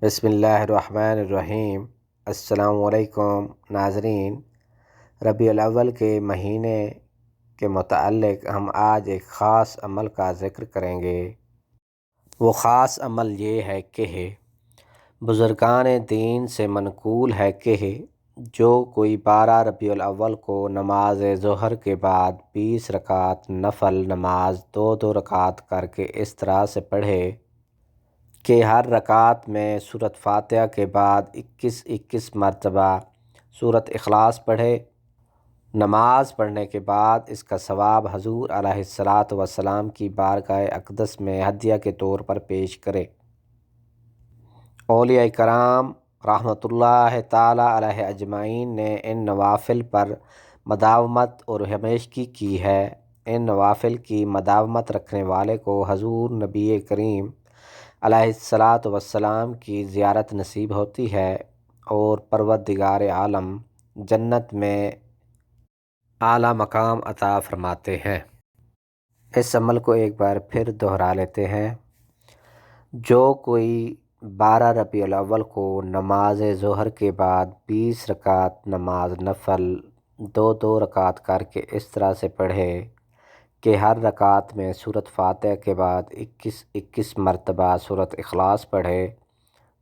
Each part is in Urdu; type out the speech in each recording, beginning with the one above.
بسم اللہ الرحمن الرحیم۔ السلام علیکم ناظرین، ربیع الاول کے مہینے کے متعلق ہم آج ایک خاص عمل کا ذکر کریں گے۔ وہ خاص عمل یہ ہے کہ بزرگان دین سے منقول ہے کہ جو کوئی 12 ربیع الاول کو نماز ظہر کے بعد 20 رکعت نفل نماز 2 رکعت کر کے اس طرح سے پڑھے کہ ہر رکعت میں سورۃ فاتحہ کے بعد 21 مرتبہ سورۃ اخلاص پڑھے۔ نماز پڑھنے کے بعد اس کا ثواب حضور علیہ وسلم کی بارگاہ اقدس میں ہدیہ کے طور پر پیش کرے۔ اولیاء کرام رحمۃ اللہ تعالی علیہ اجمعین نے ان نوافل پر مداومت اور ہمیشگی کی ہے۔ ان نوافل کی مداومت رکھنے والے کو حضور نبی کریم علیہ وسلم کی زیارت نصیب ہوتی ہے اور پروردگار عالم جنت میں اعلیٰ مقام عطا فرماتے ہیں۔ اس عمل کو ایک بار پھر دہرا لیتے ہیں۔ جو کوئی 12 ربیع الاول کو نماز ظہر کے بعد 20 رکعت نماز نفل 2 رکعت کر کے اس طرح سے پڑھے کہ ہر رکعت میں سورۃ فاتحہ کے بعد 21 مرتبہ سورۃ اخلاص پڑھے۔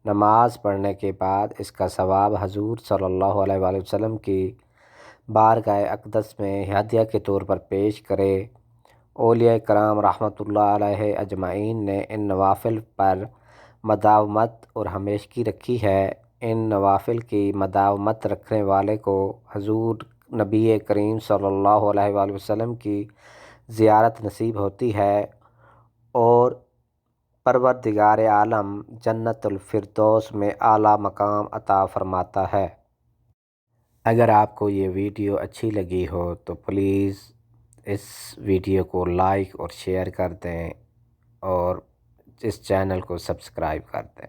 نماز پڑھنے کے بعد اس کا ثواب حضور صلی اللہ علیہ وآلہ وسلم کی بارگاہ اقدس میں ہدیہ کے طور پر پیش کرے۔ اولیاء کرام رحمۃ اللہ علیہ اجمعین نے ان نوافل پر مداومت اور ہمیشگی رکھی ہے۔ ان نوافل کی مداومت رکھنے والے کو حضور نبی کریم صلی اللہ علیہ وآلہ وسلم کی زیارت نصیب ہوتی ہے اور پروردگار عالم جنت الفردوس میں اعلیٰ مقام عطا فرماتا ہے۔ اگر آپ کو یہ ویڈیو اچھی لگی ہو تو پلیز اس ویڈیو کو لائک اور شیئر کر دیں اور اس چینل کو سبسکرائب کر دیں۔